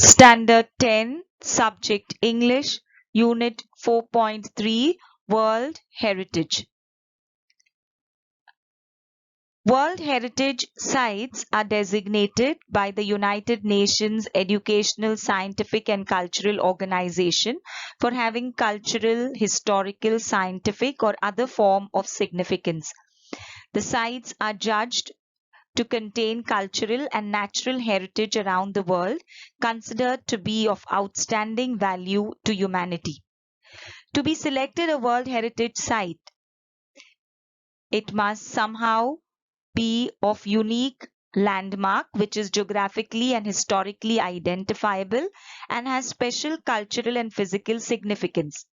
Standard 10, Subject English, Unit 4.3, World Heritage. World Heritage Sites are designated by the United Nations Educational, Scientific and Cultural Organization for having cultural, historical, scientific or other form of significance. The sites are judged to contain cultural and natural heritage around the world, considered to be of outstanding value to humanity. To be selected a World Heritage Site, it must somehow be of unique landmark which is geographically and historically identifiable and has special cultural and physical significance.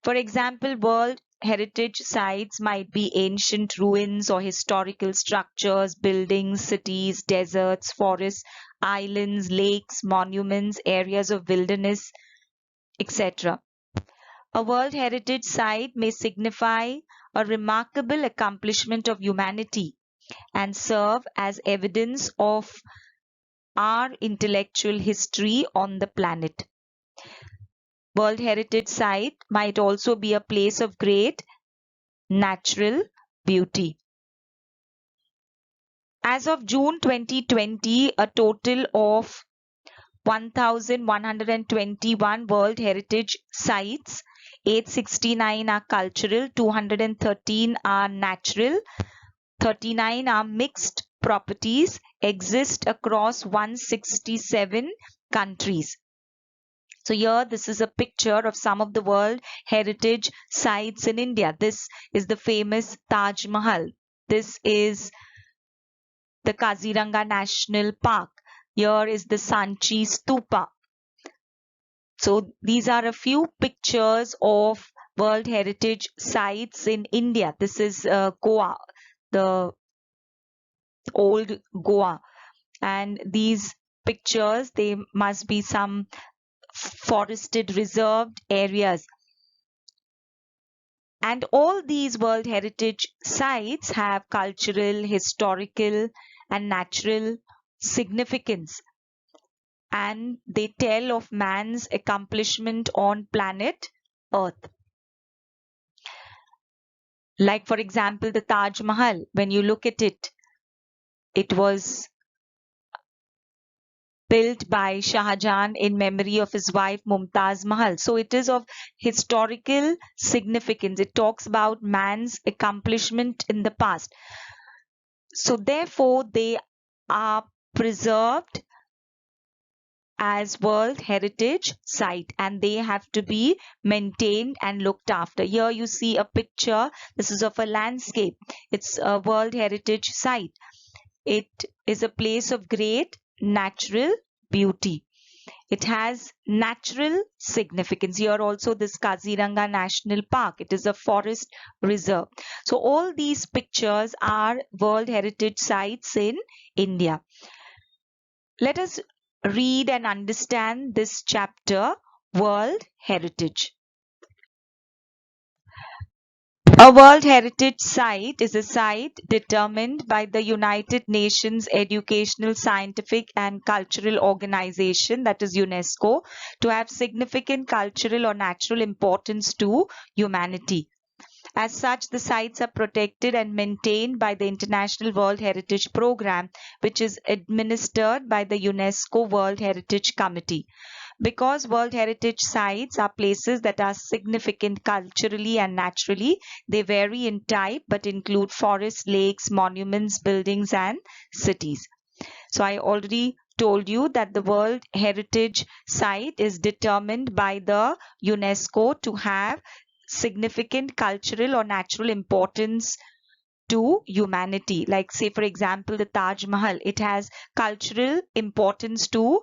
For example, World Heritage sites might be ancient ruins or historical structures, buildings, cities, deserts, forests, islands, lakes, monuments, areas of wilderness, etc. A World Heritage Site may signify a remarkable accomplishment of humanity and serve as evidence of our intellectual history on the planet. World Heritage Site might also be a place of great natural beauty. As of June 2020, a total of 1,121 World Heritage Sites, 869 are cultural, 213 are natural, 39 are mixed properties, exist across 167 countries. So here this is a picture of some of the World Heritage Sites in India. This is the famous Taj Mahal. This is the Kaziranga National Park. Here is the Sanchi Stupa. So these are a few pictures of World Heritage Sites in India. This is Goa, the old Goa. And these pictures, they must be some forested reserved areas. And all these World Heritage Sites have cultural, historical and natural significance, and they tell of man's accomplishment on planet Earth. Like for example, the Taj Mahal, when you look at it, it was built by Shah Jahan in memory of his wife Mumtaz Mahal. So it is of historical significance. It talks about man's accomplishment in the past. So therefore, they are preserved as World Heritage Site and they have to be maintained and looked after. Here you see a picture. This is of a landscape. It's a World Heritage Site. It is a place of great natural beauty. It has natural significance. Here also this Kaziranga National Park. It is a forest reserve. So all these pictures are World Heritage Sites in India. Let us read and understand this chapter, World Heritage. A World Heritage Site is a site determined by the United Nations Educational, Scientific and Cultural Organization, that is UNESCO, to have significant cultural or natural importance to humanity. As such, the sites are protected and maintained by the International World Heritage Program, which is administered by the UNESCO World Heritage Committee. Because World Heritage Sites are places that are significant culturally and naturally, they vary in type but include forests, lakes, monuments, buildings and cities. So I already told you that the World Heritage Site is determined by the UNESCO to have significant cultural or natural importance to humanity. Like say for example the Taj Mahal, it has cultural importance to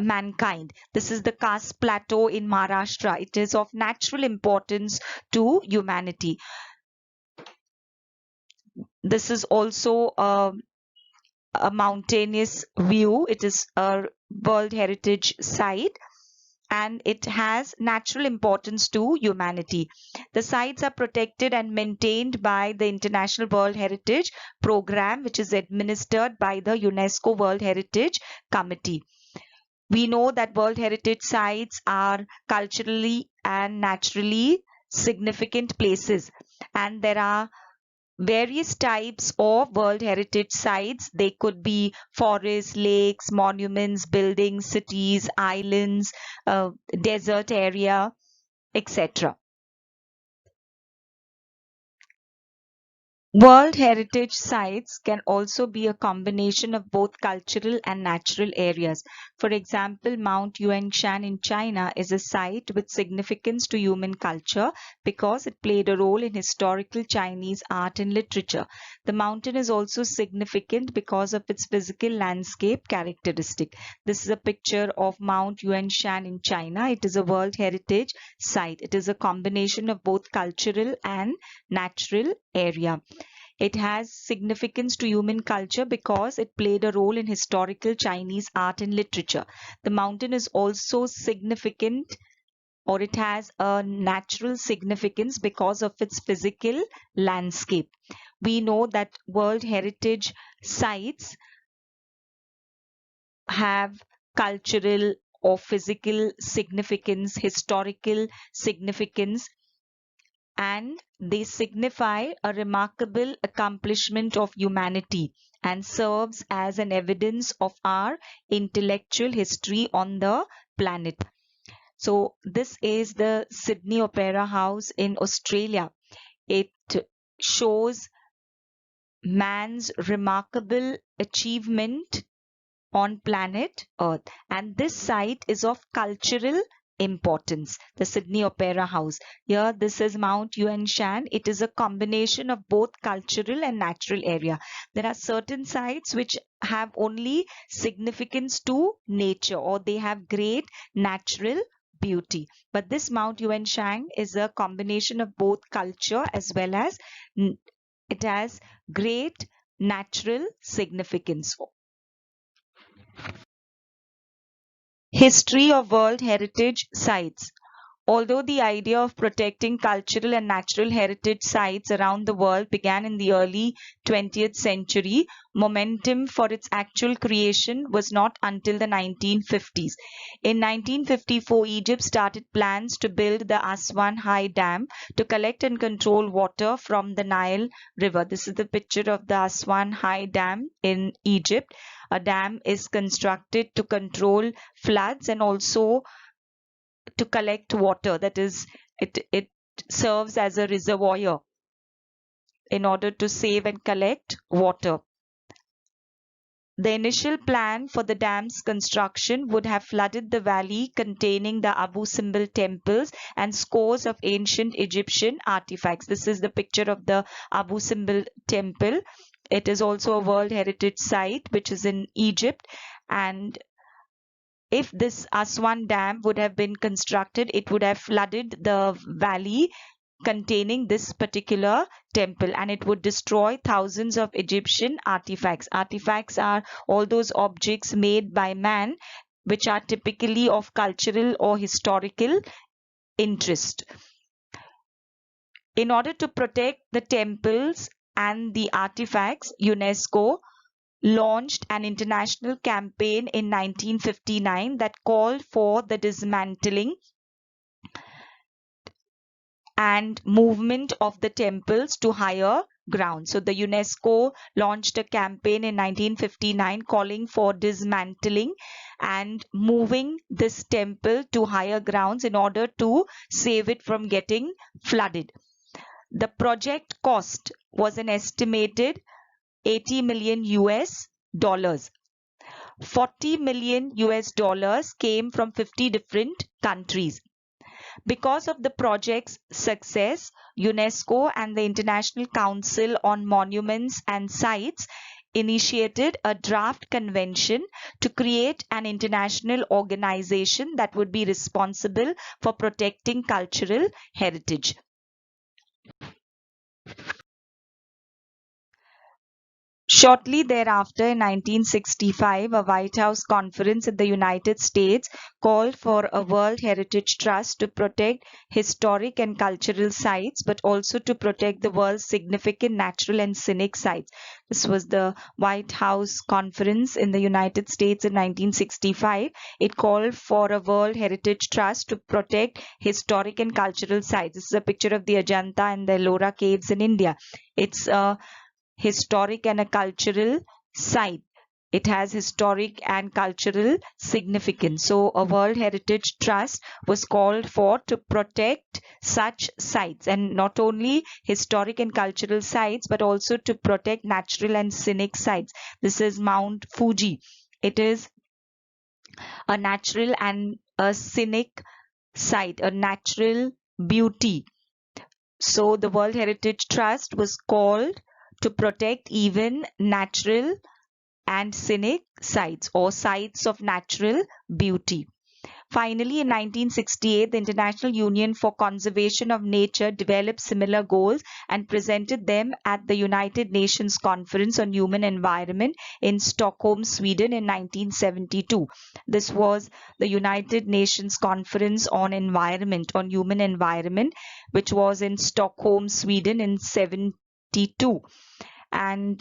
mankind. This is the Khas Plateau in Maharashtra. It is of natural importance to humanity. This is also a mountainous view. It is a World Heritage Site and it has natural importance to humanity. The sites are protected and maintained by the International World Heritage Program, which is administered by the UNESCO World Heritage Committee. We know that World Heritage Sites are culturally and naturally significant places, and there are various types of World Heritage Sites. They could be forests, lakes, monuments, buildings, cities, islands, desert area, etc. World Heritage Sites can also be a combination of both cultural and natural areas. For example, Mount Yuanshan in China is a site with significance to human culture because it played a role in historical Chinese art and literature. The mountain is also significant because of its physical landscape characteristic. This is a picture of Mount Yuanshan in China. It is a World Heritage Site. It is a combination of both cultural and natural area. It has significance to human culture because it played a role in historical Chinese art and literature. The mountain is also significant, or it has a natural significance because of its physical landscape. We know that World Heritage Sites have cultural or physical significance, historical significance, and they signify a remarkable accomplishment of humanity and serves as an evidence of our intellectual history on the planet. So this is the Sydney Opera House in Australia. It shows man's remarkable achievement on planet Earth, and this site is of cultural importance. The Sydney Opera House. Here, this is Mount Yuanshan. It is a combination of both cultural and natural area. There are certain sites which have only significance to nature, or they have great natural beauty. But this Mount Yuanshan is a combination of both culture as well as it has great natural significance. History of World Heritage Sites. Although the idea of protecting cultural and natural heritage sites around the world began in the early 20th century, momentum for its actual creation was not until the 1950s. In 1954, Egypt started plans to build the Aswan High Dam to collect and control water from the Nile River. This is the picture of the Aswan High Dam in Egypt. A dam is constructed to control floods and also to collect water. That is, it serves as a reservoir in order to save and collect water. The initial plan for the dam's construction would have flooded the valley containing the Abu Simbel temples and scores of ancient Egyptian artifacts. This is the picture of the Abu Simbel temple. It is also a World Heritage Site which is in Egypt, and if this Aswan Dam would have been constructed, it would have flooded the valley containing this particular temple, and it would destroy thousands of Egyptian artifacts. Artifacts are all those objects made by man which are typically of cultural or historical interest. In order to protect the temples and the artifacts, UNESCO launched an international campaign in 1959 that called for the dismantling and movement of the temples to higher ground. So the UNESCO launched a campaign in 1959 calling for dismantling and moving this temple to higher grounds in order to save it from getting flooded. The project cost was an estimated 80 million US dollars. 40 million US dollars came from 50 different countries. Because of the project's success, UNESCO and the International Council on Monuments and Sites initiated a draft convention to create an international organization that would be responsible for protecting cultural heritage. Shortly thereafter, in 1965, a White House conference in the United States called for a World Heritage Trust to protect historic and cultural sites, but also to protect the world's significant natural and scenic sites. This was the White House conference in the United States in 1965. It called for a World Heritage Trust to protect historic and cultural sites. This is a picture of the Ajanta and the Ellora caves in India. It's a historic and a cultural site. It has historic and cultural significance. So a World Heritage Trust was called for to protect such sites, and not only historic and cultural sites, but also to protect natural and scenic sites. This is Mount Fuji. It is a natural and a scenic site, a natural beauty. So the World Heritage Trust was called to protect even natural and scenic sites or sites of natural beauty. Finally, in 1968, the International Union for Conservation of Nature developed similar goals and presented them at the United Nations Conference on Human Environment in Stockholm, Sweden in 1972. This was the United Nations Conference on Environment, on Human Environment, which was in Stockholm, Sweden in 1972. And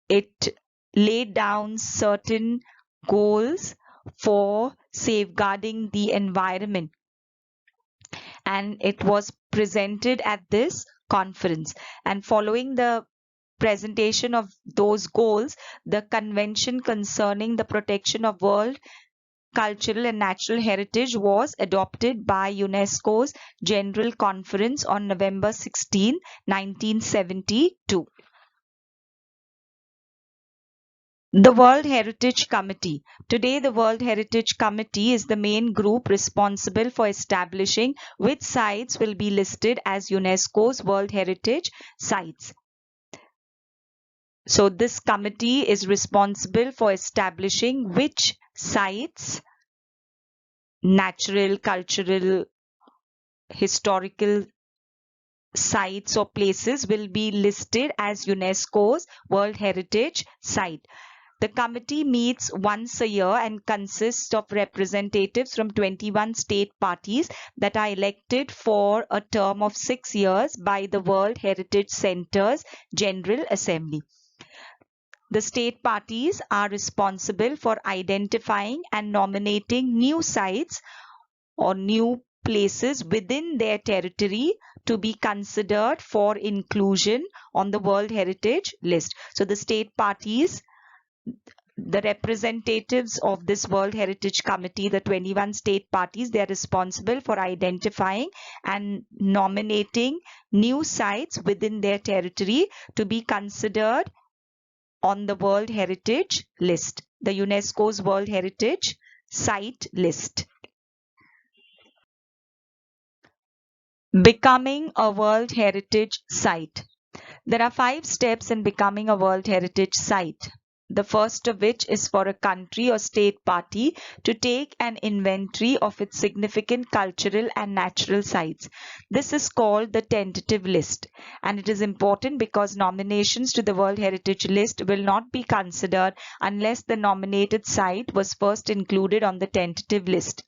it laid down certain goals for safeguarding the environment, and it was presented at this conference. And following the presentation of those goals, the Convention concerning the protection of world cultural and natural heritage was adopted by UNESCO's General Conference on November 16, 1972. The World Heritage Committee. Today, the World Heritage Committee is the main group responsible for establishing which sites will be listed as UNESCO's World Heritage Sites. So, this committee is responsible for establishing which sites, natural, cultural, historical sites or places will be listed as UNESCO's World Heritage Site. The committee meets once a year and consists of representatives from 21 state parties that are elected for a term of 6 years by the World Heritage Center's General Assembly. The state parties are responsible for identifying and nominating new sites or new places within their territory to be considered for inclusion on the World Heritage List. So the state parties, the representatives of this World Heritage Committee, the 21 state parties, they are responsible for identifying and nominating new sites within their territory to be considered on the World Heritage List, the UNESCO's World Heritage Site List. Becoming a World Heritage Site. There are 5 steps in becoming a World Heritage Site. The first of which is for a country or state party to take an inventory of its significant cultural and natural sites. This is called the tentative list, and it is important because nominations to the World Heritage List will not be considered unless the nominated site was first included on the tentative list.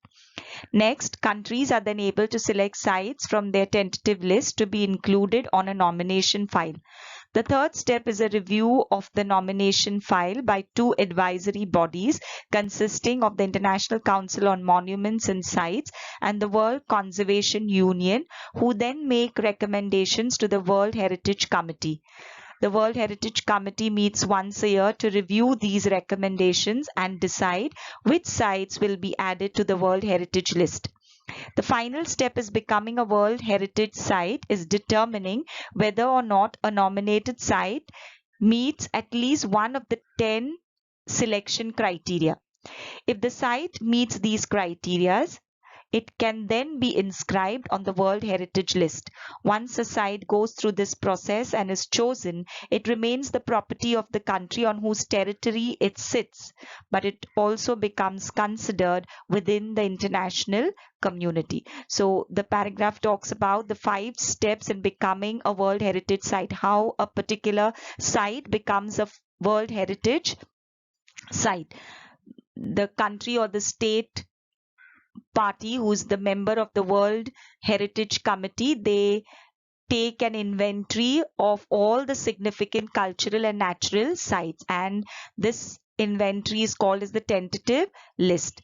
Next, countries are then able to select sites from their tentative list to be included on a nomination file. The third step is a review of the nomination file by 2 advisory bodies consisting of the International Council on Monuments and Sites and the World Conservation Union, who then make recommendations to the World Heritage Committee. The World Heritage Committee meets once a year to review these recommendations and decide which sites will be added to the World Heritage List. The final step is becoming a World Heritage Site is determining whether or not a nominated site meets at least one of the 10 selection criteria. If the site meets these criteria, it can then be inscribed on the World Heritage List. Once a site goes through this process and is chosen, it remains the property of the country on whose territory it sits, but it also becomes considered within the international community. So the paragraph talks about the 5 steps in becoming a World Heritage Site, how a particular site becomes a World Heritage Site. The country or the state party who's the member of the World Heritage Committee, they take an inventory of all the significant cultural and natural sites, and this inventory is called as the tentative list.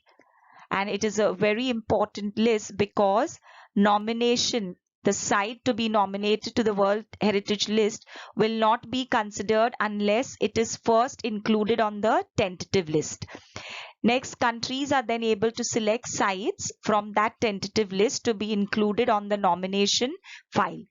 And it is a very important list because nomination, the site to be nominated to the World Heritage List, will not be considered unless it is first included on the tentative list. Next, countries are then able to select sites from that tentative list to be included on the nomination file.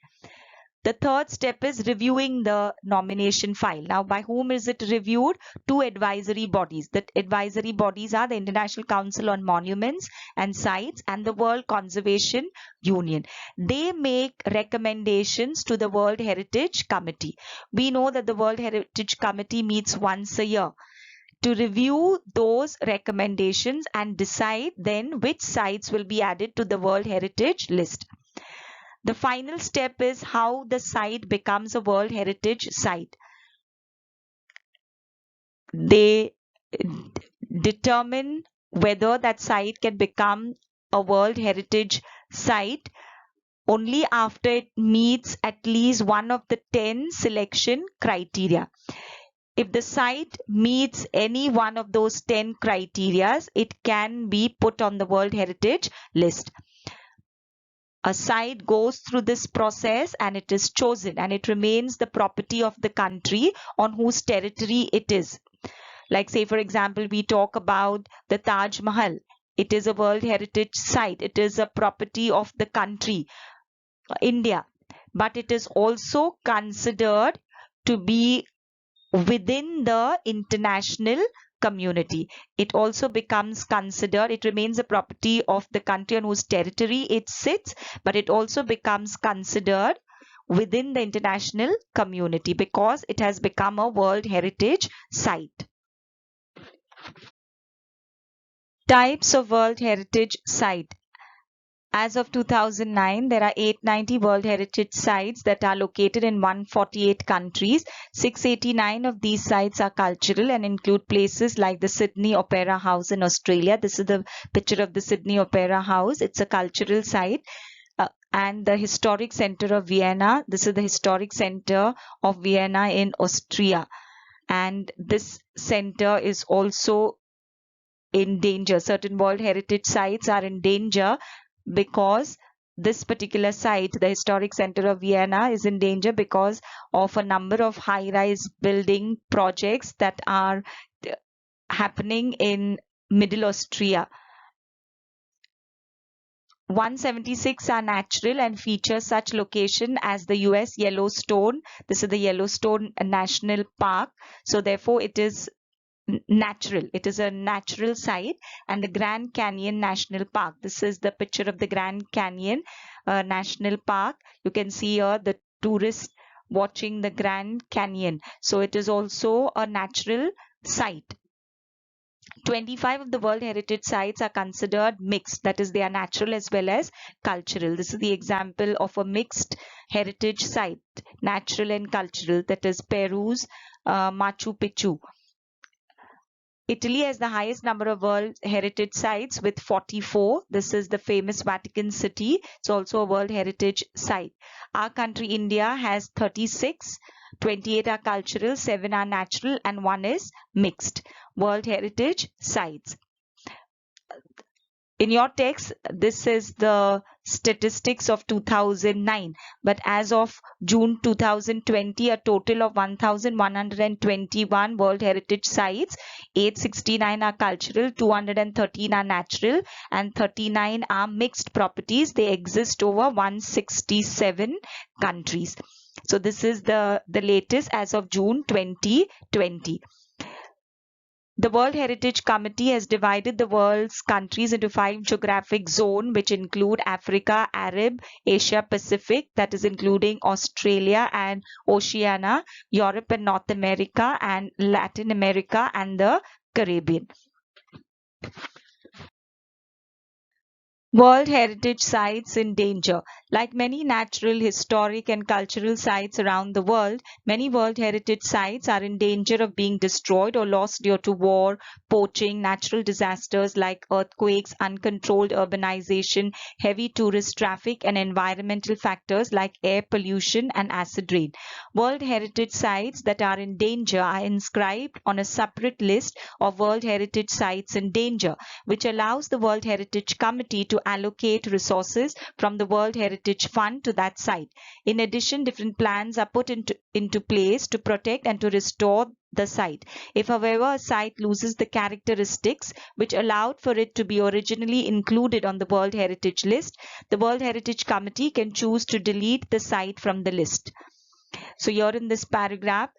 The third step is reviewing the nomination file. Now, by whom is it reviewed? 2 advisory bodies. The advisory bodies are the International Council on Monuments and Sites and the World Conservation Union. They make recommendations to the World Heritage Committee. We know that the World Heritage Committee meets once a year to review those recommendations and decide then which sites will be added to the World Heritage List. The final step is how the site becomes a World Heritage Site. They determine whether that site can become a World Heritage Site only after it meets at least one of the 10 selection criteria. If the site meets any one of those 10 criteria, it can be put on the World Heritage List. A site goes through this process and it is chosen, and it remains the property of the country on whose territory it is. Like, say, for example, we talk about the Taj Mahal. It is a World Heritage Site. It is a property of the country, India, but it is also considered to be within the international community. It also becomes considered, it remains a property of the country on whose territory it sits, but it also becomes considered within the international community because it has become a World Heritage Site. Types of World Heritage Site. As of 2009, there are 890 World Heritage Sites that are located in 148 countries. 689 of these sites are cultural and include places like the Sydney Opera House in Australia. This is the picture of the Sydney Opera House. It's a cultural site. And the Historic Center of Vienna. This is the Historic Center of Vienna in Austria. And this center is also in danger. Certain World Heritage Sites are in danger because this particular site, the Historic Center of Vienna, is in danger because of a number of high-rise building projects that are happening in Middle Austria. 176 are natural and feature such location as the US Yellowstone. This is the Yellowstone National Park. So therefore it is natural. It is a natural site. And the Grand Canyon National Park. This is the picture of the Grand Canyon National Park. You can see here the tourists watching the Grand Canyon. So it is also a natural site. 25 of the World Heritage Sites are considered mixed. That is, they are natural as well as cultural. This is the example of a mixed heritage site, natural and cultural. That is Peru's Machu Picchu. Italy has the highest number of World Heritage Sites with 44. This is the famous Vatican City. It's also a World Heritage Site. Our country, India, has 36. 28 are cultural, 7 are natural, and 1 is mixed World Heritage Sites. In your text, this is the statistics of 2009, but as of June 2020, a total of 1,121 World Heritage Sites, 869 are cultural, 213 are natural, and 39 are mixed properties. They exist over 167 countries. So this is the latest as of June 2020. The World Heritage Committee has divided the world's countries into 5 geographic zones, which include Africa, Arab, Asia Pacific, that is including Australia and Oceania, Europe and North America, and Latin America and the Caribbean. World Heritage Sites in danger. Like many natural, historic, and cultural sites around the world, many World Heritage Sites are in danger of being destroyed or lost due to war, poaching, natural disasters like earthquakes, uncontrolled urbanization, heavy tourist traffic, and environmental factors like air pollution and acid rain. World Heritage Sites that are in danger are inscribed on a separate list of World Heritage Sites in danger, which allows the World Heritage Committee to allocate resources from the World Heritage Fund to that site. In addition, different plans are put into place to protect and to restore the site. If, however, a site loses the characteristics which allowed for it to be originally included on the World Heritage list, the World Heritage Committee can choose to delete the site from the list. So here in this paragraph,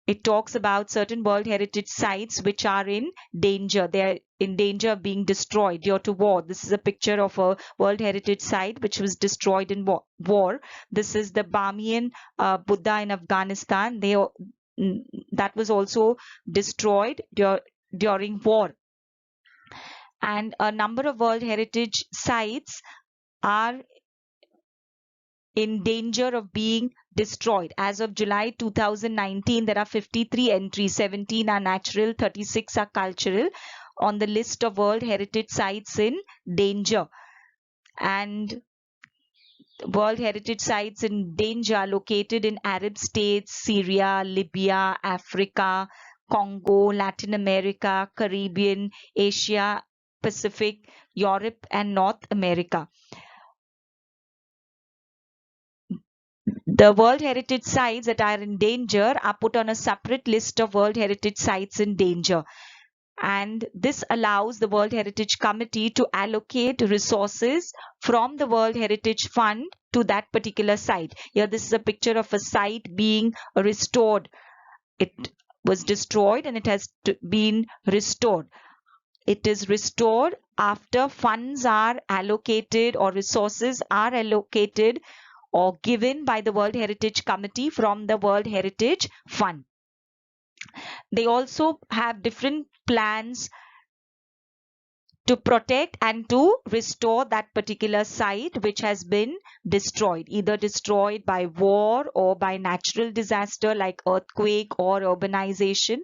it talks about certain World Heritage sites which are in danger. They are in danger of being destroyed due to war. This is a picture of a World Heritage site which was destroyed in war. This is the Bamiyan Buddha in Afghanistan. That was also destroyed during war. And a number of World Heritage sites are in danger of being destroyed. As of July 2019, there are 53 entries, 17 are natural, 36 are cultural on the list of World Heritage Sites in danger. And World Heritage Sites in danger are located in Arab states, Syria, Libya, Africa, Congo, Latin America, Caribbean, Asia, Pacific, Europe, and North America. The World Heritage Sites that are in danger are put on a separate list of World Heritage Sites in danger. And this allows the World Heritage Committee to allocate resources from the World Heritage Fund to that particular site. Here, this is a picture of a site being restored. It was destroyed and it has been restored. It is restored after funds are allocated or resources are allocated or given by the World Heritage Committee from the World Heritage Fund. They also have different plans to protect and to restore that particular site which has been destroyed, either destroyed by war or by natural disaster like earthquake or urbanization.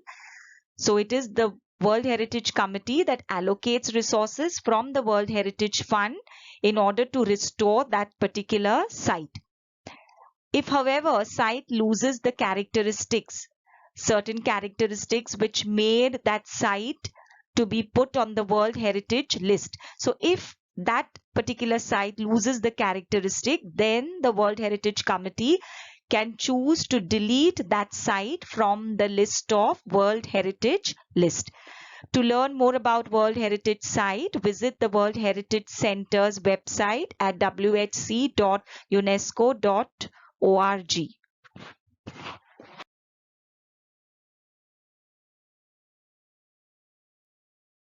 So it is the World Heritage Committee that allocates resources from the World Heritage Fund in order to restore that particular site. If, however, a site loses the characteristics, certain characteristics which made that site to be put on the World Heritage list. So if that particular site loses the characteristic, then the World Heritage Committee can choose to delete that site from the list of World Heritage list. To learn more about World Heritage Site, visit the World Heritage Center's website at whc.unesco.org.